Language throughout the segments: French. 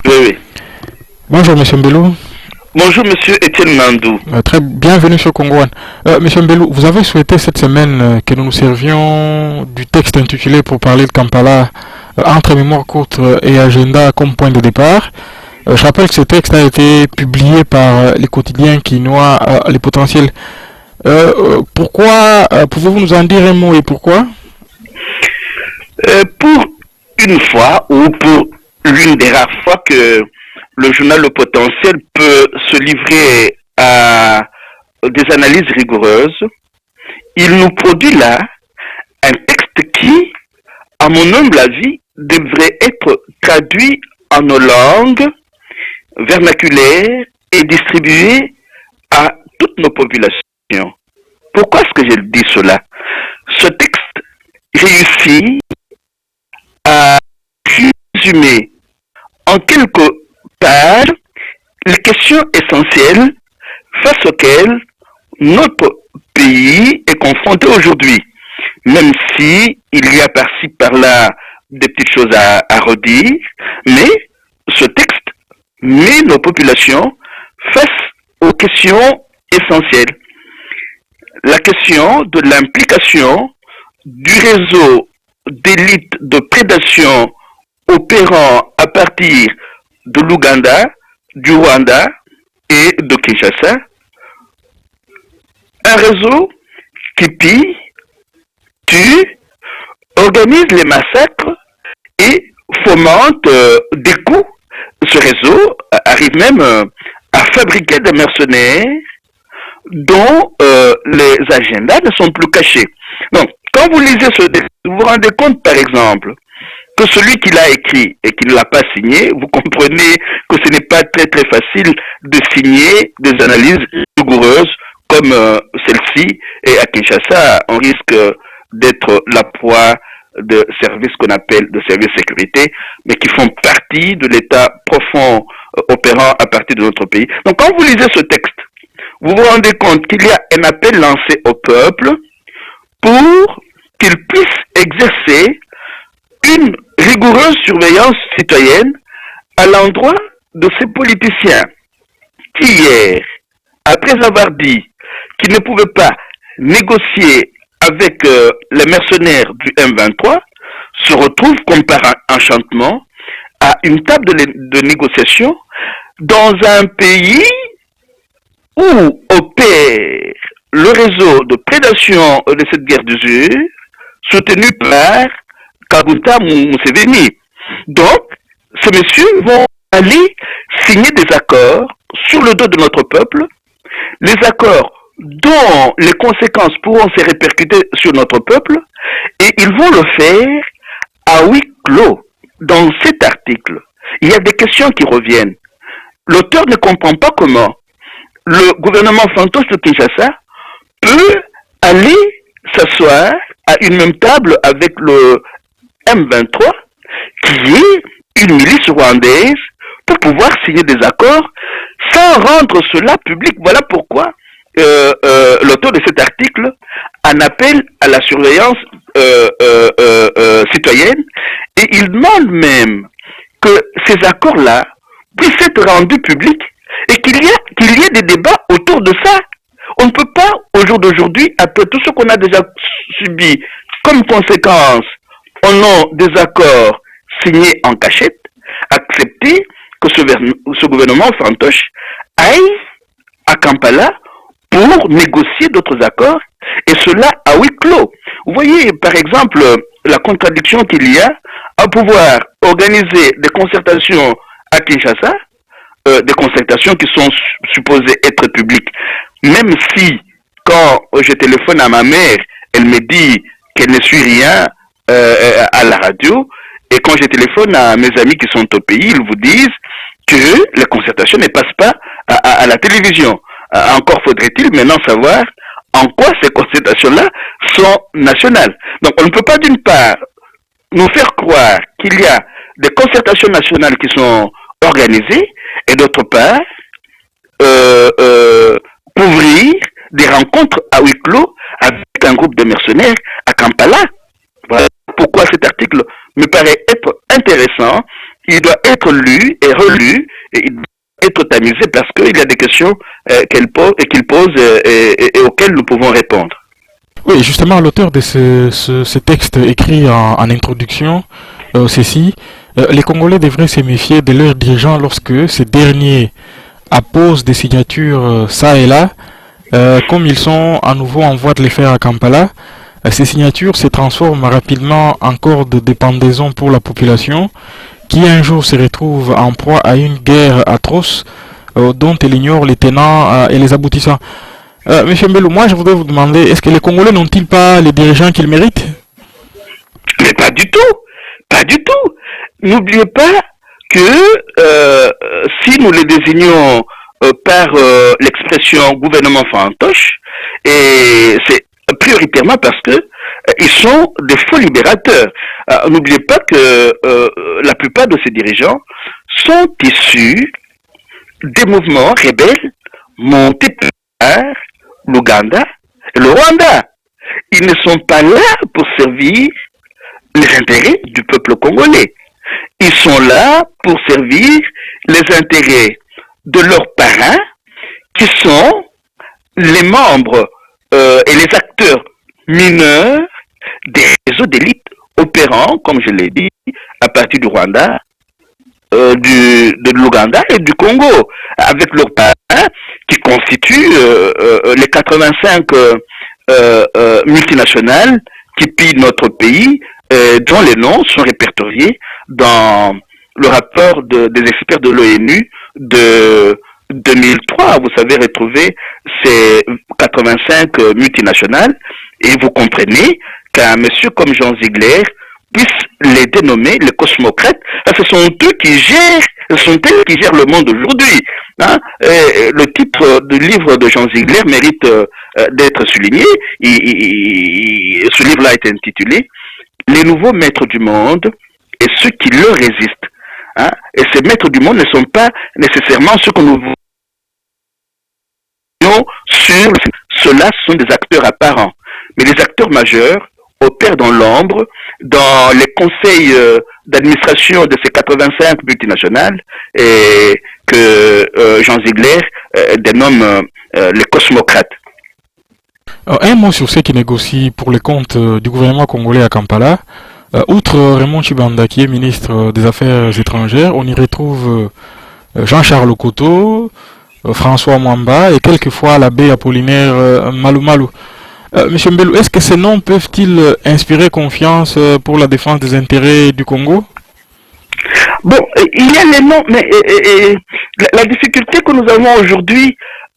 Oui, oui. Bonjour, Monsieur Mbelou. Bonjour, Monsieur Étienne Mandou. Très bienvenue sur Congo One. Monsieur Mbelou, vous avez souhaité cette semaine que nous nous servions du texte intitulé pour parler de Kampala entre mémoire courte et agenda comme point de départ. Je rappelle que ce texte a été publié par les quotidiens quinois, les potentiels. Pourquoi pouvez-vous nous en dire un mot et pourquoi? Pour une fois, ou pour l'une des rares fois que le journal Le Potentiel peut se livrer à des analyses rigoureuses, il nous produit là un texte qui, à mon humble avis, devrait être traduit en nos langues vernaculaires et distribué à toutes nos populations. Pourquoi est-ce que je dis cela? Ce texte réussit à résumer en quelques pages les questions essentielles face auxquelles notre pays est confronté aujourd'hui. Même si il y a par-ci par-là des petites choses à redire, mais ce texte met nos populations face aux questions essentielles. La question de l'implication du réseau d'élites de prédation opérant à partir de l'Ouganda, du Rwanda et de Kinshasa, un réseau qui pille, tue, organise les massacres et fomente des coups. Ce réseau arrive même à fabriquer des mercenaires dont les agendas ne sont plus cachés. Donc, quand vous lisez ce texte, vous vous rendez compte, par exemple, que celui qui l'a écrit et qui ne l'a pas signé, vous comprenez que ce n'est pas très très facile de signer des analyses rigoureuses comme celle-ci. Et à Kinshasa, on risque d'être la proie de services qu'on appelle de services sécurité, mais qui font partie de l'état profond opérant à partir de notre pays. Donc quand vous lisez ce texte, vous vous rendez compte qu'il y a un appel lancé au peuple pour qu'il puisse exercer une rigoureuse surveillance citoyenne à l'endroit de ces politiciens qui hier, après avoir dit qu'ils ne pouvaient pas négocier avec les mercenaires du M23, se retrouvent comme par enchantement à une table de négociation dans un pays où opère le réseau de prédation de cette guerre d'usure soutenu par Kaguta Museveni. Donc, ces messieurs vont aller signer des accords sur le dos de notre peuple, les accords dont les conséquences pourront se répercuter sur notre peuple, et ils vont le faire à huis clos. Dans cet article, il y a des questions qui reviennent. L'auteur ne comprend pas comment le gouvernement fantoche de Kinshasa peut aller s'asseoir à une même table avec le M23, qui est une milice rwandaise, pour pouvoir signer des accords sans rendre cela public. Voilà pourquoi l'auteur de cet article en appelle à la surveillance citoyenne, et il demande même que ces accords-là puissent être rendus publics et qu'il y ait des débats autour de ça. On ne peut pas, au jour d'aujourd'hui, après tout ce qu'on a déjà subi comme conséquence au nom des accords signés en cachette, accepter que ce gouvernement fantoche aille à Kampala pour négocier d'autres accords, et cela à huis clos. Vous voyez, par exemple, la contradiction qu'il y a à pouvoir organiser des concertations à Kinshasa, des concertations qui sont supposées être publiques, même si, quand je téléphone à ma mère, elle me dit qu'elle ne suit rien à la radio, et quand je téléphone à mes amis qui sont au pays, ils vous disent que les concertations ne passent pas à la télévision. Encore faudrait-il maintenant savoir en quoi ces concertations-là sont nationales. Donc on ne peut pas d'une part nous faire croire qu'il y a des concertations nationales qui sont organisées, et d'autre part couvrir des rencontres à huis clos avec un groupe de mercenaires à Kampala. Voilà pourquoi cet article me paraît être intéressant il doit être lu et relu, et il doit être tamisé parce qu'il y a des questions qu'il pose et auxquelles nous pouvons répondre. Oui, justement, l'auteur de ce texte écrit en introduction, ceci, les Congolais devraient se méfier de leurs dirigeants lorsque ces derniers apposent des signatures ça et là, comme ils sont à nouveau en voie de les faire à Kampala. Ces signatures se transforment rapidement en corps de dépendaison pour la population, qui un jour se retrouve en proie à une guerre atroce dont elle ignore les tenants et les aboutissants. Monsieur Mbelou, moi je voudrais vous demander, est-ce que les Congolais n'ont-ils pas les dirigeants qu'ils méritent? Mais pas du tout, pas du tout. N'oubliez pas que si nous les désignons par l'expression gouvernement fantoche, et c'est prioritairement parce que ils sont des faux libérateurs. N'oubliez pas que la plupart de ces dirigeants sont issus des mouvements rebelles montés par l'Ouganda et le Rwanda. Ils ne sont pas là pour servir les intérêts du peuple congolais. Ils sont là pour servir les intérêts de leurs parrains qui sont les membres et les acteurs mineurs des réseaux d'élite opérant, comme je l'ai dit, à partir du Rwanda, de l'Ouganda et du Congo, avec leurs parrains qui constituent les 85 multinationales qui pillent notre pays, dont les noms sont répertoriés dans le rapport des experts de l'ONU de 2003. Vous savez retrouver ces 85 multinationales et vous comprenez qu'un monsieur comme Jean Ziegler puisse les dénommer les cosmocrates. Ce sont eux qui gèrent le monde aujourd'hui. Hein? Le titre du livre de Jean Ziegler mérite d'être souligné. Ce livre-là est intitulé Les nouveaux maîtres du monde et ceux qui leur résistent. Hein? Et ces maîtres du monde ne sont pas nécessairement ceux que nous voyons sur ceux-là sont des acteurs apparents. Mais les acteurs majeurs opèrent dans l'ombre, dans les conseils d'administration de ces 85 multinationales et que Jean Ziegler dénomme les cosmocrates. Un mot sur ceux qui négocient pour les comptes du gouvernement congolais à Kampala. Outre Raymond Chibanda qui est ministre des Affaires étrangères, on y retrouve Jean-Charles Okoto, François Mwamba et quelquefois l'abbé Apollinaire Malumalu. Monsieur Mbelou, est-ce que ces noms peuvent-ils inspirer confiance pour la défense des intérêts du Congo? Bon, il y a les noms, mais la difficulté que nous avons aujourd'hui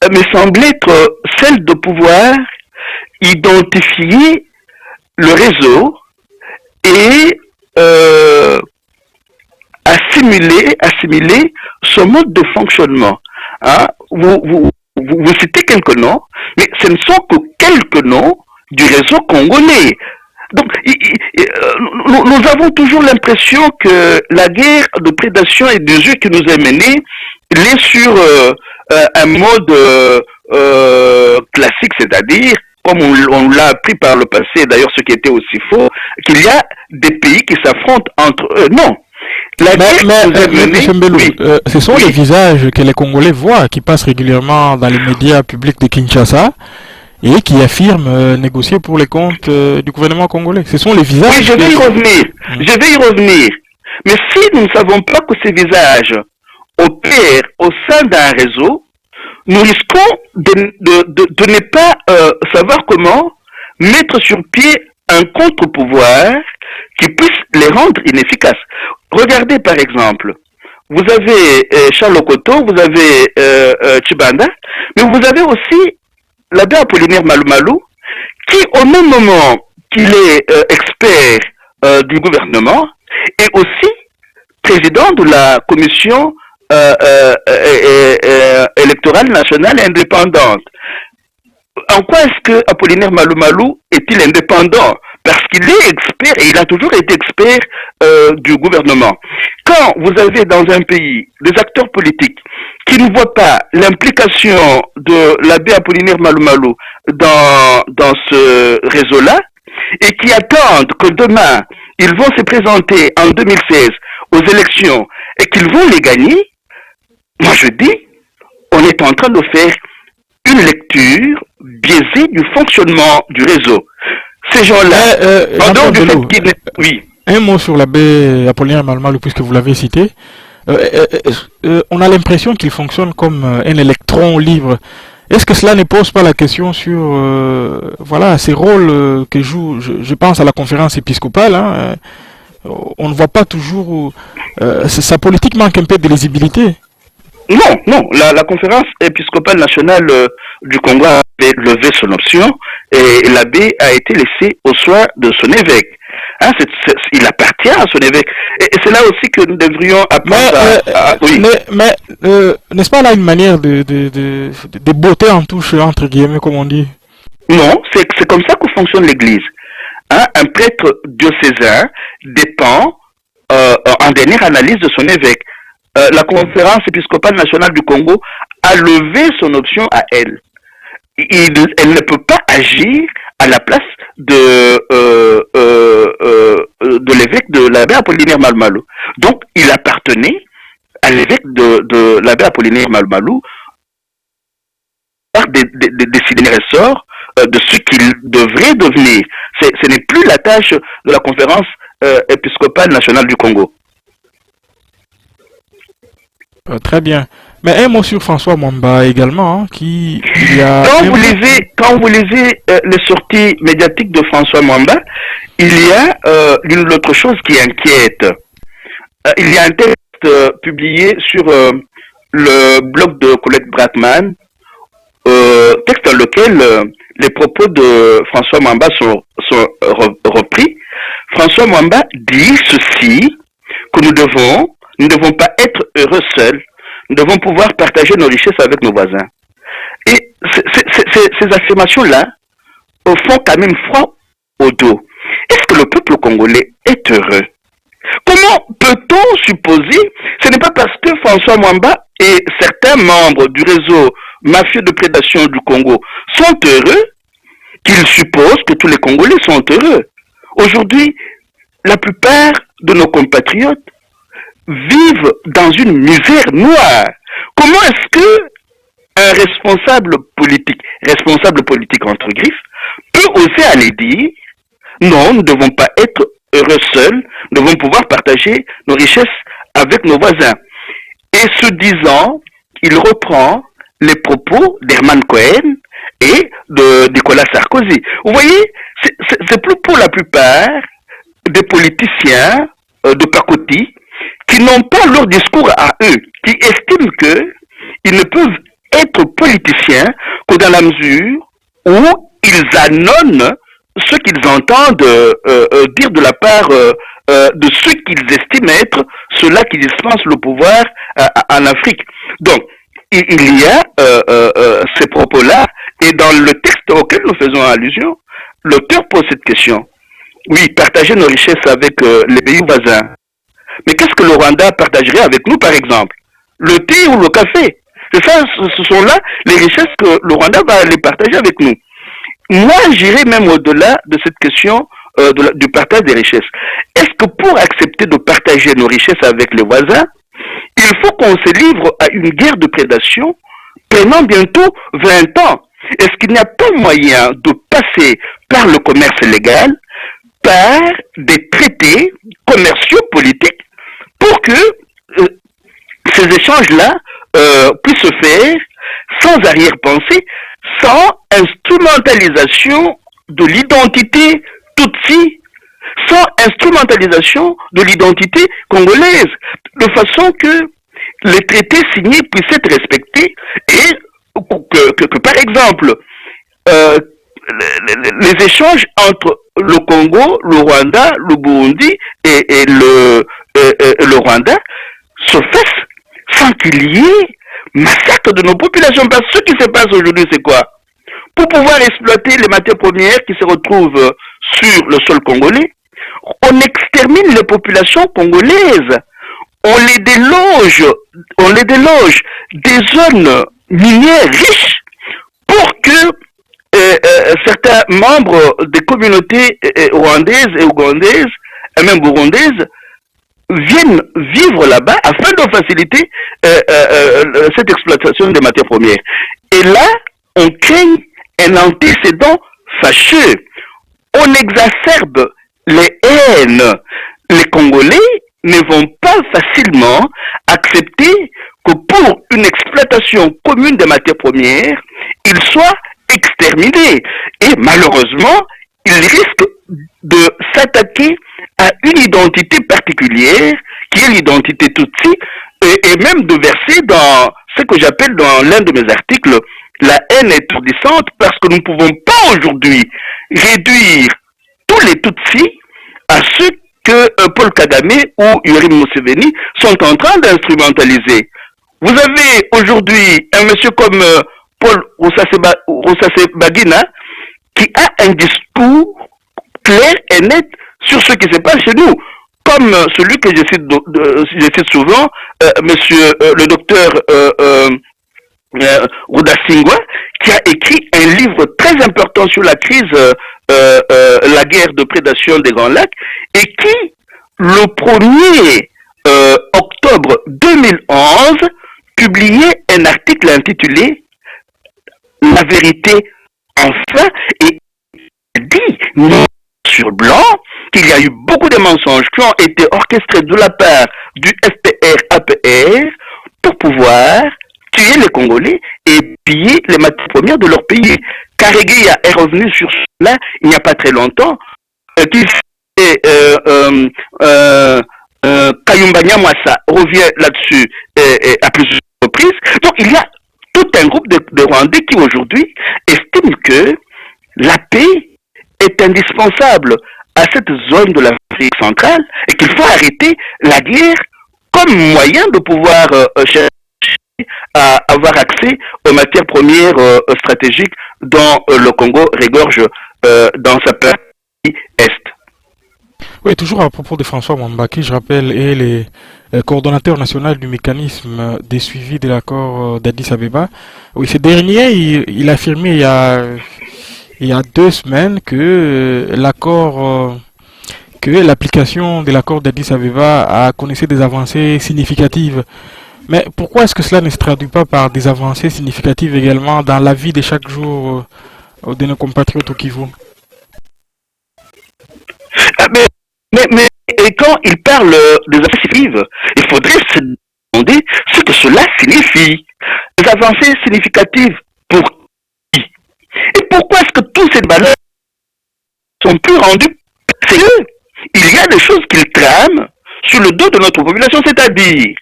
me semble être celle de pouvoir identifier le réseau et assimiler ce mode de fonctionnement. Hein? Vous citez quelques noms, mais ce ne sont que quelques noms du réseau congolais. Donc, nous avons toujours l'impression que la guerre de prédation et d'usure qui nous est menée est sur un mode classique, c'est-à-dire, comme on l'a appris par le passé, d'ailleurs ce qui était aussi faux, qu'il y a des pays qui s'affrontent entre eux. Non. M. Mbelou, oui. Ce sont les visages que les Congolais voient, qui passent régulièrement dans les médias publics de Kinshasa et qui affirment négocier pour les comptes du gouvernement congolais. Ce sont les visages... Oui, je vais y revenir. Mais si nous ne savons pas que ces visages opèrent au sein d'un réseau, nous risquons de ne pas savoir comment mettre sur pied un contre-pouvoir qui puisse les rendre inefficaces. Regardez par exemple, vous avez Charles Okoto, vous avez Chibanda, mais vous avez aussi l'abbé Apollinaire Malumalu, qui au même moment qu'il est expert du gouvernement, est aussi président de la commission électorale nationale indépendante. En quoi est-ce que Apollinaire Malumalu est-il indépendant? Parce qu'il est expert, et il a toujours été expert du gouvernement. Quand vous avez dans un pays des acteurs politiques qui ne voient pas l'implication de l'abbé Apollinaire Malumalu dans ce réseau-là, et qui attendent que demain, ils vont se présenter en 2016 aux élections et qu'ils vont les gagner, moi je dis, on est en train de faire une lecture biaisée du fonctionnement du réseau. Ces gens-là, en dehors du fait qu'ils... Oui. Un mot sur l'abbé Apollinaire Malmalou, puisque vous l'avez cité. On a l'impression qu'il fonctionne comme un électron libre. Est-ce que cela ne pose pas la question sur voilà, ces rôles que joue, je pense à la conférence épiscopale, hein, on ne voit pas toujours... sa politique manque un peu de lisibilité. Non, la conférence épiscopale nationale du Congo a levé son option et l'abbé a été laissé au soin de son évêque. Hein, il appartient à son évêque. Et c'est là aussi que nous devrions apprendre oui. Mais n'est-ce pas là une manière de botter en touche, entre guillemets, comme on dit? Non, c'est comme ça que fonctionne l'Église. Hein, un prêtre diocésain dépend en dernière analyse de son évêque. La conférence épiscopale nationale du Congo a levé son option à elle. Elle ne peut pas agir à la place de l'évêque de l'abbé Apollinaire Malmalou. Donc, il appartenait à l'évêque de l'abbé Apollinaire Malmalou par décider les ressorts de ce qu'il devrait devenir. Ce n'est plus la tâche de la conférence épiscopale nationale du Congo. Très bien. Mais un mot sur François Mwamba également, hein, qui il y a... Quand vous lisez les sorties médiatiques de François Mwamba, il y a une autre chose qui inquiète. Il y a un texte publié sur le blog de Colette Bratman, texte dans lequel les propos de François Mwamba sont repris. François Mwamba dit ceci, que nous ne devons pas être heureux seuls, nous devons pouvoir partager nos richesses avec nos voisins. Et ces affirmations-là font quand même froid au dos. Est-ce que le peuple congolais est heureux? Comment peut-on supposer, ce n'est pas parce que François Mwamba et certains membres du réseau mafieux de prédation du Congo sont heureux, qu'ils supposent que tous les Congolais sont heureux. Aujourd'hui, la plupart de nos compatriotes vivent dans une misère noire. Comment est-ce que un responsable politique entre griffes, peut oser aller dire non, nous ne devons pas être heureux seuls, nous devons pouvoir partager nos richesses avec nos voisins. Et ce disant, il reprend les propos d'Herman Cohen et de Nicolas Sarkozy. Vous voyez, c'est plus pour la plupart des politiciens de pacotille qui n'ont pas leur discours à eux, qui estiment qu'ils ne peuvent être politiciens que dans la mesure où ils annonnent ce qu'ils entendent dire de la part de ceux qu'ils estiment être ceux-là qui dispensent le pouvoir en Afrique. Donc, il y a ces propos-là, et dans le texte auquel nous faisons allusion, l'auteur pose cette question. Oui, partager nos richesses avec les pays voisins. Mais qu'est-ce que le Rwanda partagerait avec nous, par exemple? Le thé ou le café? C'est ça, ce sont là les richesses que le Rwanda va les partager avec nous. Moi, j'irai même au-delà de cette question du partage des richesses. Est-ce que pour accepter de partager nos richesses avec les voisins, il faut qu'on se livre à une guerre de prédation prenant bientôt 20 ans? Est-ce qu'il n'y a pas moyen de passer par le commerce légal, par des traités commerciaux politiques, pour que ces échanges-là puissent se faire sans arrière-pensée, sans instrumentalisation de l'identité tutsi, sans instrumentalisation de l'identité congolaise, de façon que les traités signés puissent être respectés et que par exemple, les échanges entre le Congo, le Rwanda, le Burundi et le Rwanda se fassent sans qu'il y ait massacre de nos populations. Parce que ce qui se passe aujourd'hui, c'est quoi? Pour pouvoir exploiter les matières premières qui se retrouvent sur le sol congolais, on extermine les populations congolaises. On les déloge des zones minières riches pour que certains membres des communautés rwandaises et ougandaises et même burundaises viennent vivre là-bas afin de faciliter cette exploitation des matières premières. Et là, on crée un antécédent fâcheux. On exacerbe les haines. Les Congolais ne vont pas facilement accepter que pour une exploitation commune des matières premières, ils soient exterminés. Et malheureusement, ils risquent de s'attaquer à une identité particulière, qui est l'identité Tutsi, et même de verser dans ce que j'appelle dans l'un de mes articles la haine étourdissante, parce que nous ne pouvons pas aujourd'hui réduire tous les Tutsis à ceux que Paul Kagame ou Yoweri Museveni sont en train d'instrumentaliser. Vous avez aujourd'hui un monsieur comme Paul Rusesabagina qui a un discours clair et net sur ce qui se passe chez nous, comme celui que je cite souvent, monsieur le docteur Rudasingwa, qui a écrit un livre très important sur la crise, la guerre de prédation des Grands Lacs, et qui, le 1er octobre 2011, publiait un article intitulé La vérité enfin, et dit noir sur blanc qu'il y a eu beaucoup de mensonges qui ont été orchestrés de la part du FPR-APR pour pouvoir tuer les Congolais et piller les matières premières de leur pays. Karegeya est revenu sur cela il n'y a pas très longtemps, Kayumba Nyamwasa revient là-dessus à plusieurs reprises. Donc il y a tout un groupe de Rwandais qui aujourd'hui estiment que la paix est indispensable à cette zone de l'Afrique centrale et qu'il faut arrêter la guerre comme moyen de pouvoir chercher à avoir accès aux matières premières stratégiques dont le Congo regorge dans sa partie est. Oui, toujours à propos de François Mwambaki, je rappelle, est le coordonnateur national du mécanisme des suivis de l'accord d'Addis Abeba. Oui, ce dernier, il a affirmé il y a 2 semaines que que l'application de l'accord d'Addis Abeba a connaissé des avancées significatives. Mais pourquoi est-ce que cela ne se traduit pas par des avancées significatives également dans la vie de chaque jour de nos compatriotes au Kivu? Mais et quand il parle des avancées significatives, il faudrait se demander ce que cela signifie. Les avancées significatives pour qui? Et pourquoi est-ce que toutes ces valeurs sont plus rendues sérieuses? Il y a des choses qu'ils trament sur le dos de notre population, c'est-à-dire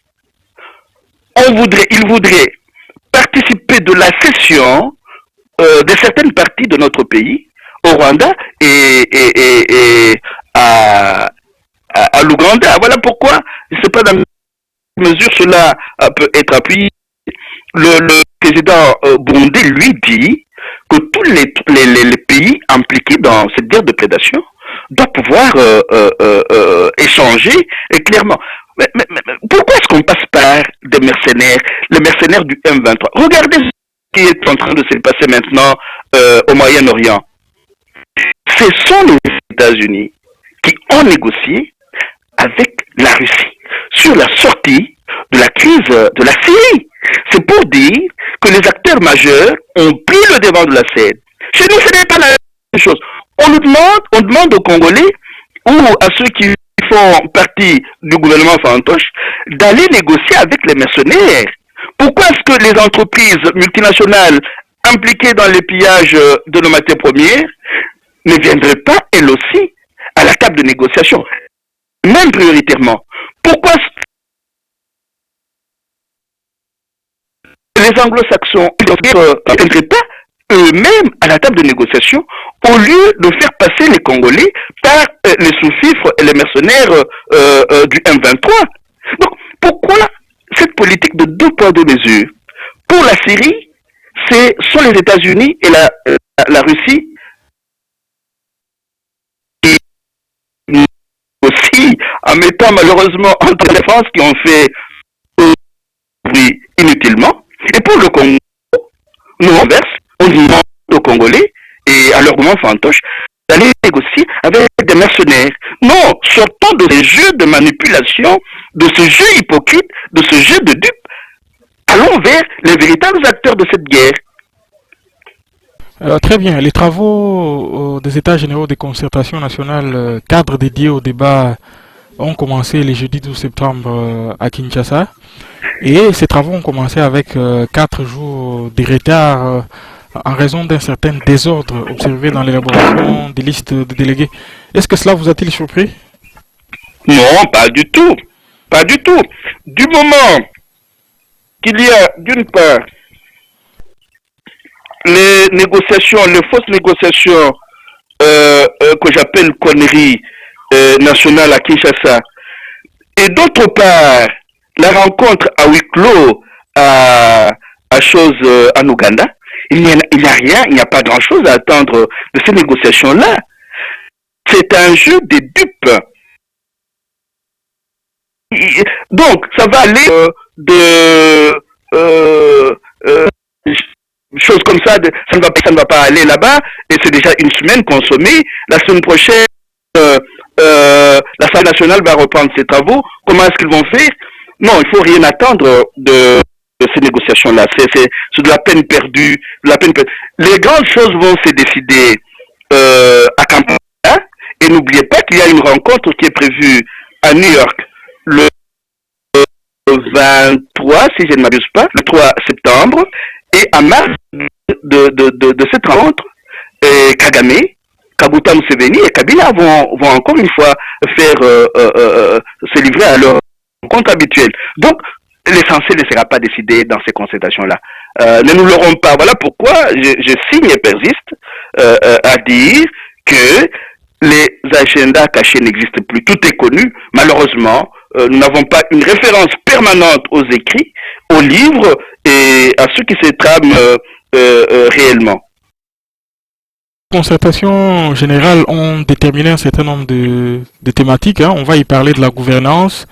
il voudrait participer de la cession de certaines parties de notre pays au Rwanda et à l'Ouganda. Voilà pourquoi, je ne sais pas dans quelle mesure cela peut être appuyé. Le président Burundi lui dit que tous les pays impliqués dans cette guerre de prédation doivent pouvoir échanger clairement. Mais pourquoi est-ce qu'on passe par des mercenaires, les mercenaires du M23? Regardez ce qui est en train de se passer maintenant au Moyen-Orient. Ce sont les États-Unis qui ont négocié avec la Russie sur la sortie de la crise de la Syrie. C'est pour dire que les acteurs majeurs ont pris le devant de la scène. Chez nous, ce n'est pas la même chose. On demande aux Congolais ou à ceux qui font partie du gouvernement fantoche d'aller négocier avec les mercenaires. Pourquoi est-ce que les entreprises multinationales impliquées dans les pillages de nos matières premières ne viendraient pas, elles aussi, à la table de négociation, même prioritairement? Pourquoi les anglo-saxons ne viendraient pas eux-mêmes à la table de négociation au lieu de faire passer les Congolais par les sous-fifres et les mercenaires du M23? Donc, pourquoi cette politique de 2 poids 2 mesures? Pour la Syrie, ce sont les États-Unis et la Russie qui aussi, en mettant malheureusement entre les France qui ont fait oui, inutilement. Et pour le Congo, nous renverse, on demande aux Congolais et à leur gouvernement fantoche d'aller négocier avec des mercenaires. Non, sortons de ces jeu de manipulation, de ce jeu hypocrite, de ce jeu de dupe. Allons vers les véritables acteurs de cette guerre. Très bien. Les travaux des États généraux des concertations nationales, cadre dédié au débat, ont commencé le jeudi 12 septembre à Kinshasa. Et ces travaux ont commencé avec 4 jours de retard en raison d'un certain désordre observé dans l'élaboration des listes de délégués. Est-ce que cela vous a-t-il surpris? Non, pas du tout. Pas du tout. Du moment qu'il y a, d'une part, les négociations, les fausses négociations que j'appelle conneries nationales à Kinshasa, et d'autre part, la rencontre à huis clos en Ouganda, il n'y a rien, il n'y a pas grand-chose à attendre de ces négociations-là. C'est un jeu des dupes. Donc, ça va aller choses comme ça, ça ne va pas aller là-bas, et c'est déjà une semaine consommée. La semaine prochaine, l'Assemblée nationale va reprendre ses travaux. Comment est-ce qu'ils vont faire? Non, il faut rien attendre de ces négociations-là. C'est de la peine perdue. Les grandes choses vont se décider à Kampala, et n'oubliez pas qu'il y a une rencontre qui est prévue à New York le 23, si je ne m'abuse pas, le 3 septembre, et à mars de cette rencontre, Kagame, Kaguta Museveni et Kabila vont encore une fois faire se livrer à leur rencontre habituelle. Donc, l'essentiel ne sera pas décidé dans ces concertations-là. Ne nous l'aurons pas. Voilà pourquoi je signe et persiste à dire que les agendas cachés n'existent plus. Tout est connu. Malheureusement, nous n'avons pas une référence permanente aux écrits, aux livres et à ceux qui se trament réellement. Les concertations générales ont déterminé un certain nombre de thématiques. On va y parler de la gouvernance,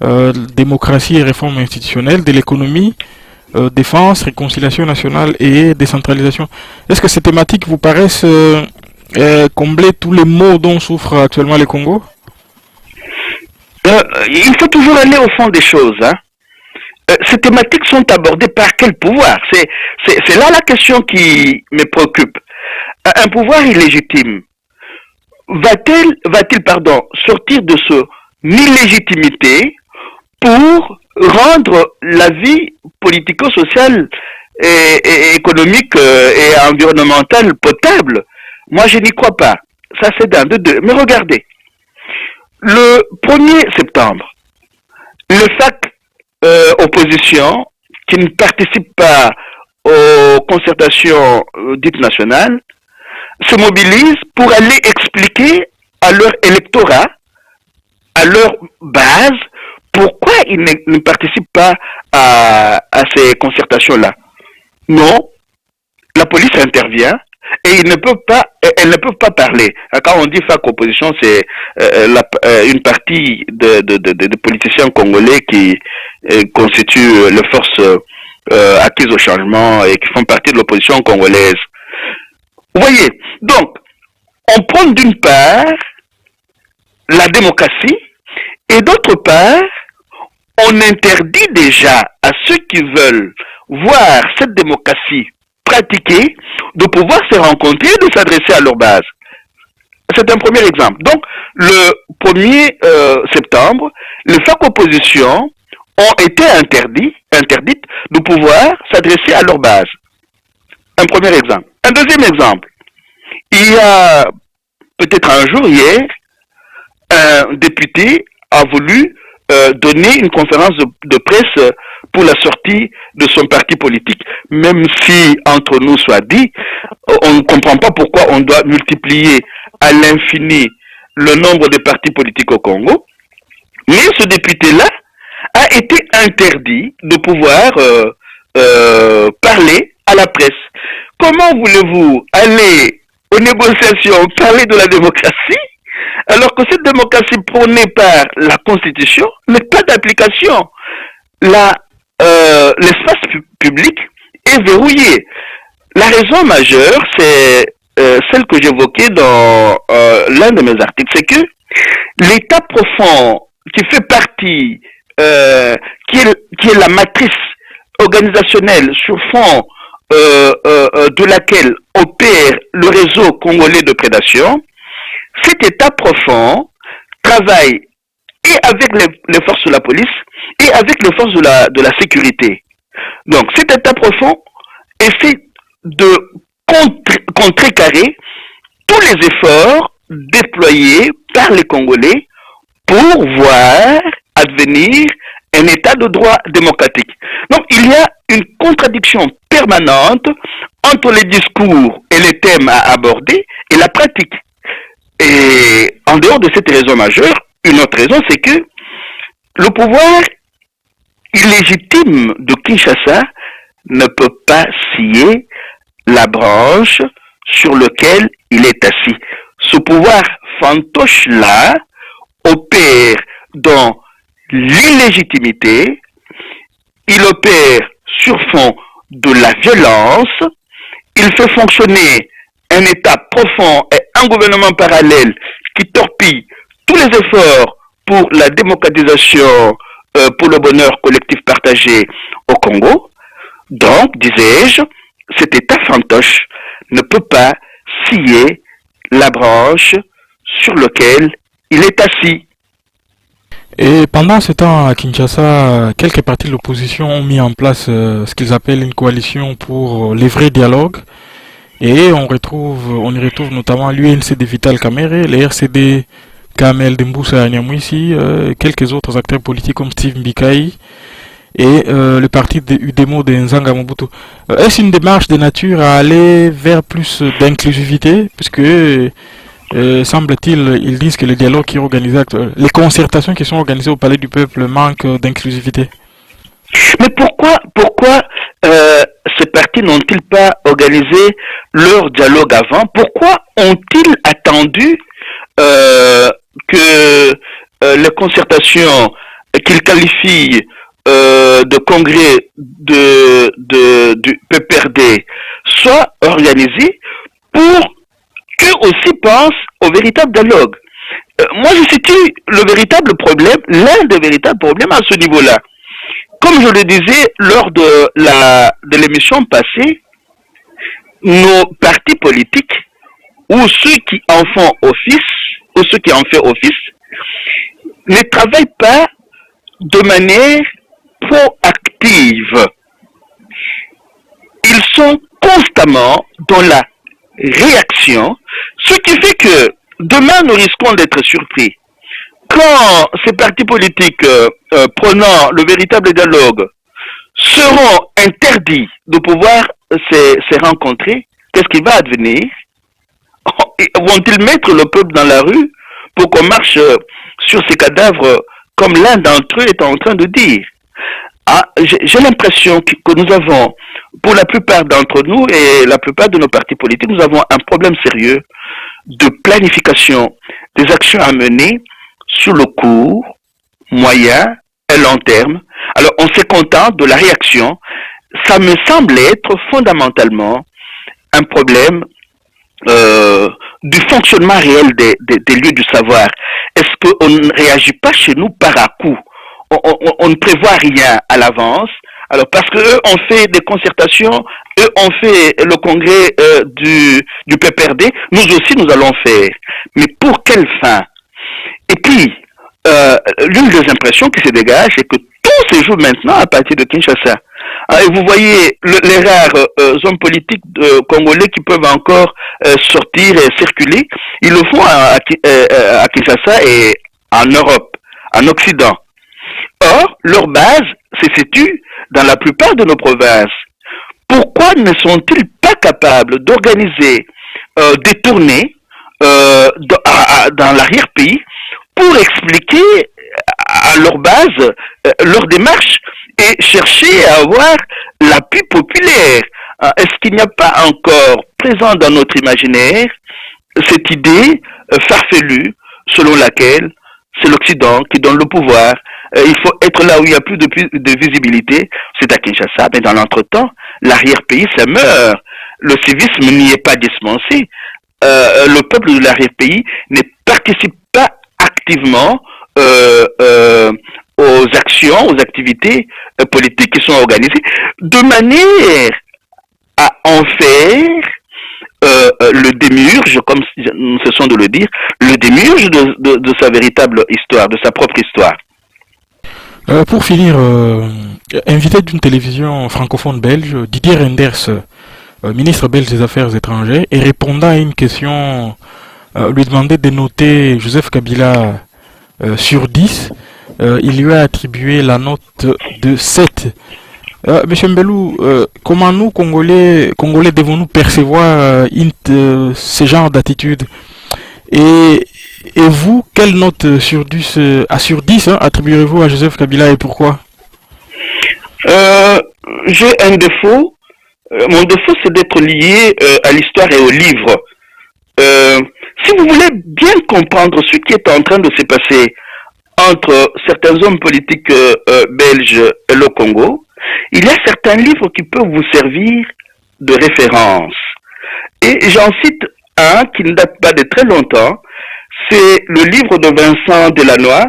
démocratie et réforme institutionnelle, de l'économie, défense, réconciliation nationale et décentralisation. Est-ce que ces thématiques vous paraissent combler tous les maux dont souffre actuellement le Congo? Il faut toujours aller au fond des choses. Ces thématiques sont abordées par quel pouvoir? C'est là la question qui me préoccupe. Un pouvoir illégitime va-t-il sortir de son illégitimité pour rendre la vie politico-sociale et économique et environnementale potable? Moi, je n'y crois pas. Ça, c'est d'un de deux. Mais regardez, le 1er septembre, le FAC opposition, qui ne participe pas aux concertations dites nationales, se mobilise pour aller expliquer à leur électorat, à leur base, pourquoi ils ne participent pas à ces concertations-là. Non, la police intervient et elles ne peuvent pas parler. Quand on dit FAC opposition, c'est une partie de politiciens congolais qui constituent les forces acquises au changement et qui font partie de l'opposition congolaise. Vous voyez, donc, on prend d'une part la démocratie et d'autre part, on interdit déjà à ceux qui veulent voir cette démocratie pratiquée de pouvoir se rencontrer et de s'adresser à leur base. C'est un premier exemple. Donc, le 1er septembre, les FAC oppositions ont été interdites de pouvoir s'adresser à leur base. Un premier exemple. Un deuxième exemple. Il y a peut-être un jour, hier, un député a voulu donner une conférence de presse pour la sortie de son parti politique. Même si, entre nous soit dit, on ne comprend pas pourquoi on doit multiplier à l'infini le nombre de partis politiques au Congo. Mais ce député-là a été interdit de pouvoir parler à la presse. Comment voulez-vous aller aux négociations, parler de la démocratie, alors que cette démocratie prônée par la Constitution n'est pas d'application? L'espace public est verrouillé. La raison majeure, c'est celle que j'évoquais dans l'un de mes articles, c'est que l'État profond qui fait partie, qui est la matrice organisationnelle sur fond de laquelle opère le réseau congolais de prédation, cet État profond travaille et avec les forces de la police et avec les forces de la sécurité. Donc cet État profond essaie de contrecarrer tous les efforts déployés par les Congolais pour voir advenir un État de droit démocratique. Donc il y a une contradiction permanente entre les discours et les thèmes à aborder et la pratique. Et en dehors de cette raison majeure, une autre raison, c'est que le pouvoir illégitime de Kinshasa ne peut pas scier la branche sur laquelle il est assis. Ce pouvoir fantoche-là opère dans l'illégitimité, il opère sur fond de la violence, il fait fonctionner un État profond et un gouvernement parallèle qui torpille tous les efforts pour la démocratisation, pour le bonheur collectif partagé au Congo. Donc, disais-je, cet État fantoche ne peut pas scier la branche sur laquelle il est assis. Et pendant ce temps, à Kinshasa, quelques partis de l'opposition ont mis en place ce qu'ils appellent une coalition pour les vrais dialogues. Et on y retrouve notamment l'UNC de Vital Kamerhe, les RCD Kamel Demboussa Nyamwisi, quelques autres acteurs politiques comme Steve Mbikai et le parti de UDEMO de Nzanga Mobutu. Est-ce une démarche de nature à aller vers plus d'inclusivité, puisque semble-t-il, ils disent que les dialogues qui sont organisés, les concertations qui sont organisées au Palais du Peuple manquent d'inclusivité? Mais pourquoi ces partis n'ont-ils pas organisé leur dialogue avant? Pourquoi ont-ils attendu que les concertations qu'ils qualifient de congrès du PPRD soient organisées pour qu'eux aussi pensent au véritable dialogue? Moi, je situe le véritable problème, l'un des véritables problèmes à ce niveau-là. Comme je le disais lors de l'émission passée, nos partis politiques ou ceux qui en font office, ou ceux qui en font office, ne travaillent pas de manière proactive. Ils sont constamment dans la réaction, ce qui fait que demain nous risquons d'être surpris. Quand ces partis politiques prenant le véritable dialogue seront interdits de pouvoir se rencontrer, qu'est-ce qui va advenir? Vont-ils mettre le peuple dans la rue pour qu'on marche sur ces cadavres comme l'un d'entre eux est en train de dire? J'ai l'impression que nous avons, pour la plupart d'entre nous et la plupart de nos partis politiques, nous avons un problème sérieux de planification des actions à mener sur le court, moyen et long terme. Alors on se contente de la réaction. Ça me semble être fondamentalement un problème du fonctionnement réel des lieux du savoir. Est-ce qu'on ne réagit pas chez nous par à coup? On ne prévoit rien à l'avance. Alors parce que eux ont fait des concertations, eux ont fait le congrès du PPRD, nous aussi nous allons faire. Mais pour quelle fin? Et puis, l'une des impressions qui se dégage, c'est que tout se joue maintenant à partir de Kinshasa. Et vous voyez les rares hommes politiques congolais qui peuvent encore sortir et circuler, ils le font à Kinshasa et en Europe, en Occident. Or, leur base se situe dans la plupart de nos provinces. Pourquoi ne sont-ils pas capables d'organiser des tournées dans l'arrière-pays pour expliquer à leur base leur démarche et chercher à avoir l'appui populaire? Est-ce qu'il n'y a pas encore présent dans notre imaginaire cette idée farfelue selon laquelle c'est l'Occident qui donne le pouvoir? Il faut être là où il y a plus de visibilité, c'est à Kinshasa, mais dans l'entretemps, l'arrière-pays, ça meurt. Le civisme n'y est pas dispensé. Le peuple de l'arrière-pays ne participe pas activement aux actions, aux activités politiques qui sont organisées, de manière à en faire le démiurge, comme nous cessons de le dire, le démiurge de sa véritable histoire, de sa propre histoire. Pour finir, invité d'une télévision francophone belge, Didier Reynders, ministre belge des Affaires étrangères, et répondant à une question, lui demandait de noter Joseph Kabila sur 10, il lui a attribué la note de 7. Monsieur Mbelou, comment nous, Congolais devons-nous percevoir ce genre d'attitude? Et vous, quelle note sur 10, sur 10 attribuerez-vous à Joseph Kabila et pourquoi? J'ai un défaut. Mon défaut, c'est d'être lié à l'histoire et au livre. Si vous voulez bien comprendre ce qui est en train de se passer entre certains hommes politiques belges et le Congo, il y a certains livres qui peuvent vous servir de référence. Et j'en cite un qui ne date pas de très longtemps. C'est le livre de Vincent Delannoy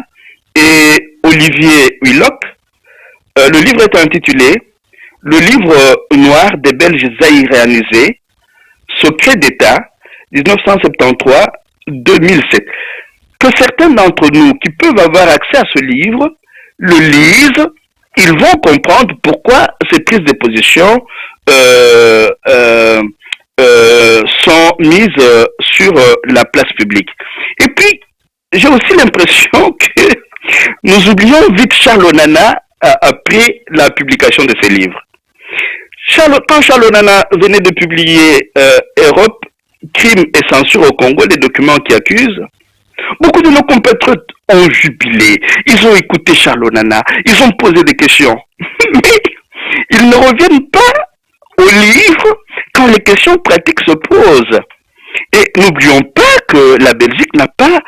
et Olivier Hulot. Le livre est intitulé « Le livre noir des Belges zaïréanisés, secret d'État, 1973-2007 ». Que certains d'entre nous qui peuvent avoir accès à ce livre le lisent, ils vont comprendre pourquoi ces prises de position sont mises sur la place publique. Et puis, j'ai aussi l'impression que nous oublions vite Charles Onana après la publication de ces livres. Quand Charles Onana venait de publier Europe, crime et censure au Congo, les documents qui accusent, beaucoup de nos compatriotes ont jubilé, ils ont écouté Charles Onana, ils ont posé des questions, mais ils ne reviennent pas au livre quand les questions pratiques se posent. Et n'oublions pas que la Belgique n'a pas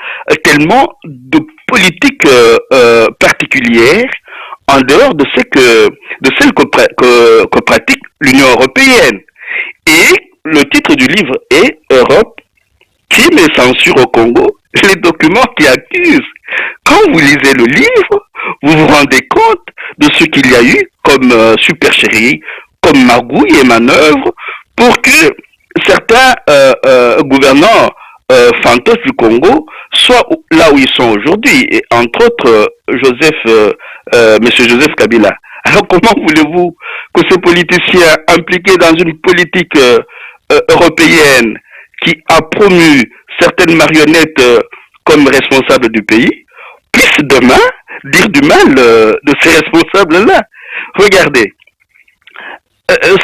tellement de politique particulière en dehors de celle que pratique l'Union européenne. Et le titre du livre est Europe, crime et censure au Congo, les documents qui accusent. Quand vous lisez le livre, vous vous rendez compte de ce qu'il y a eu comme supercherie, comme magouille et manœuvre pour que certains gouvernants fantoches du Congo soient là où ils sont aujourd'hui, et entre autres Monsieur Joseph Kabila. Alors comment voulez-vous que ces politiciens impliqués dans une politique européenne qui a promu certaines marionnettes comme responsables du pays puissent demain dire du mal de ces responsables-là? Regardez,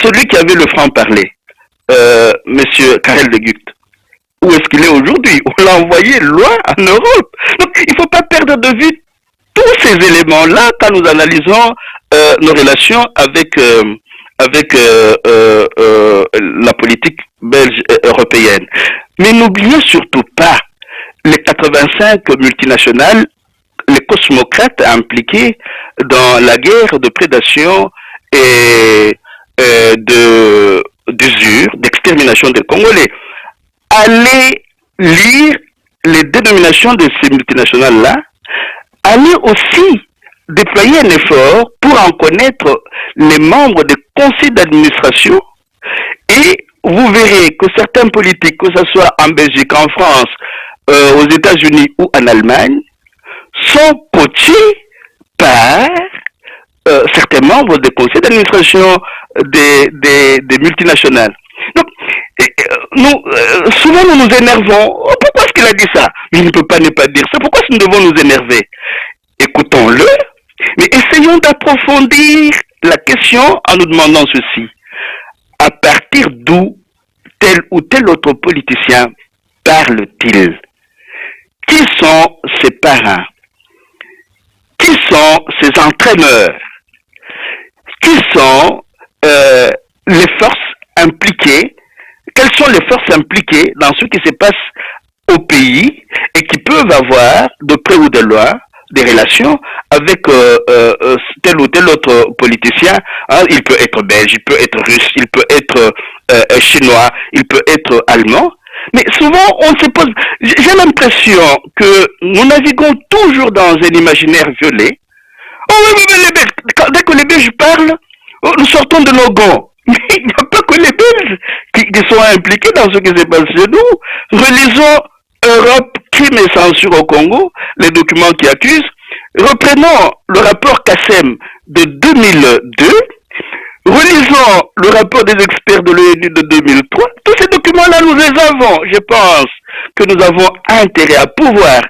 celui qui avait le franc-parler, Monsieur Karel de Gucht, où est-ce qu'il est aujourd'hui? On l'a envoyé loin en Europe. Donc il ne faut pas perdre de vue tous ces éléments-là quand nous analysons nos relations avec la politique belge et européenne. Mais n'oublions surtout pas les 85 multinationales, les cosmocrates impliqués dans la guerre de prédation et d'usure, d'extermination des Congolais. Allez lire les dénominations de ces multinationales-là. Allez aussi déployer un effort pour en connaître les membres des conseils d'administration et vous verrez que certains politiques, que ce soit en Belgique, en France, aux États-Unis ou en Allemagne, sont potés par certains membres des conseils d'administration des multinationales. Donc, souvent nous nous énervons. Oh, pourquoi est-ce qu'il a dit ça? Mais il ne peut pas ne pas dire ça. Pourquoi est-ce que nous devons nous énerver? Écoutons-le, mais essayons d'approfondir la question en nous demandant ceci. À partir d'où tel ou tel autre politicien parle-t-il? Qui sont ses parents? Qui sont ses entraîneurs? Qui sont les forces impliquées? Quelles sont les forces impliquées dans ce qui se passe au pays et qui peuvent avoir, de près ou de loin, des relations avec tel ou tel autre politicien? Il peut être belge, il peut être russe, il peut être chinois, il peut être allemand. Mais souvent, on se pose... J'ai l'impression que nous naviguons toujours dans un imaginaire violet. Oh oui, oui, mais les Belges, dès que les Belges parlent, oh, nous sortons de nos gants. Mais il n'y a pas que les Belges qui sont impliqués dans ce qui se passe chez nous. Relisons Europe, crime et censure au Congo, les documents qui accusent. Reprenons le rapport Kassem de 2002. Relisons le rapport des experts de l'ONU de 2003. Tous ces documents-là, nous les avons. Je pense que nous avons intérêt à pouvoir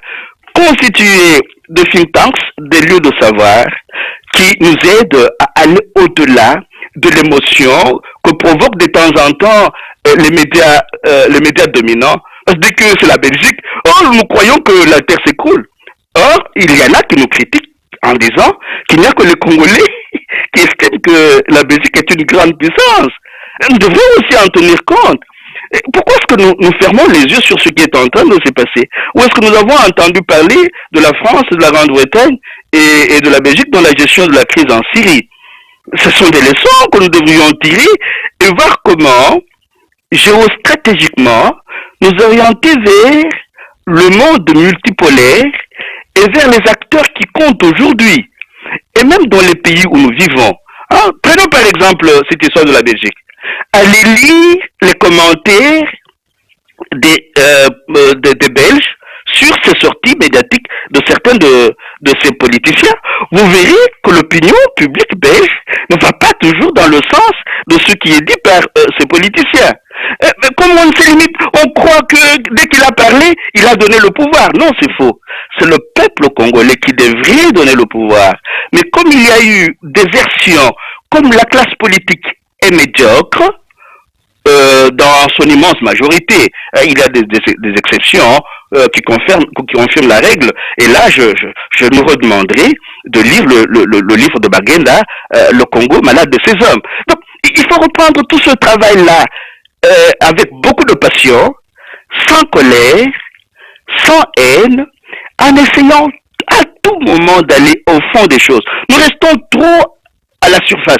constituer des think tanks, des lieux de savoir, qui nous aident à aller au-delà de l'émotion que provoquent de temps en temps les médias dominants. Parce que dès que c'est la Belgique, oh, nous croyons que la terre s'écroule. Or, il y en a qui nous critiquent en disant qu'il n'y a que les Congolais qui estiment que la Belgique est une grande puissance. Nous devons aussi en tenir compte. Et pourquoi est-ce que nous fermons les yeux sur ce qui est en train de se passer? Ou est-ce que nous avons entendu parler de la France, de la Grande-Bretagne et de la Belgique dans la gestion de la crise en Syrie? Ce sont des leçons que nous devrions tirer et voir comment, géostratégiquement, nous orienter vers le monde multipolaire et vers les acteurs qui comptent aujourd'hui, et même dans les pays où nous vivons. Hein? Prenons par exemple cette histoire de la Belgique. Allez lire les commentaires des Belges sur ces sorties médiatiques de certains de ces politiciens. Vous verrez que l'opinion publique belge ne va pas toujours dans le sens de ce qui est dit par ces politiciens. Mais comme on se limite, on croit que dès qu'il a parlé, il a donné le pouvoir. Non, c'est faux. C'est le peuple congolais qui devrait donner le pouvoir. Mais comme il y a eu des versions, comme la classe politique est médiocre, dans son immense majorité, il y a des exceptions qui confirment la règle. Et là, je nous redemanderai de lire le livre de Bagenda, Le Congo malade de ses hommes. Donc, il faut reprendre tout ce travail-là avec beaucoup de passion, sans colère, sans haine, en essayant à tout moment d'aller au fond des choses. Nous restons trop à la surface.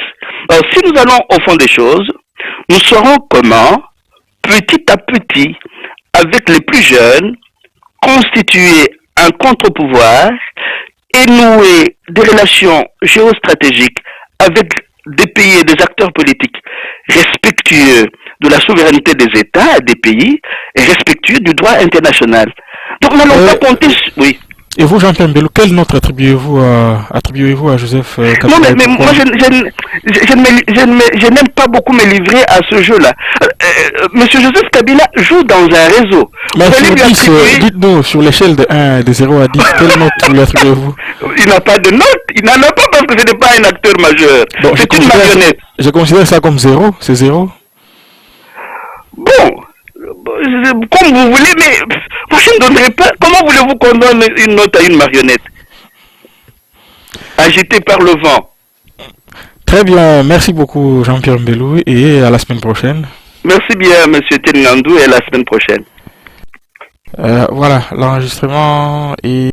Alors, si nous allons au fond des choses, nous saurons comment, petit à petit, avec les plus jeunes, constituer un contre-pouvoir et nouer des relations géostratégiques avec des pays et des acteurs politiques respectueux de la souveraineté des États et des pays et respectueux du droit international. Donc nous n'allons pas compter... Oui. Et vous, Jean-Pierre Mbelou, quelle note attribuez-vous à Joseph Kabila? Non, mais moi, je n'aime pas beaucoup me livrer à ce jeu-là. Monsieur Joseph Kabila joue dans un réseau. Mais dites-nous, sur l'échelle de 0 à 10, quelle note vous l'attribuez-vous? Il n'a pas de note. Il n'en a pas parce que ce n'est pas un acteur majeur. Bon, c'est une marionnette. Je considère ça comme 0. C'est 0. Bon. Comme vous voulez, mais moi je ne donnerai pas. Comment voulez-vous qu'on donne une note à une marionnette agitée par le vent? Très bien, merci beaucoup Jean-Pierre Mbelou et à la semaine prochaine. Merci bien Monsieur Tenandou et à la semaine prochaine. Voilà, l'enregistrement est...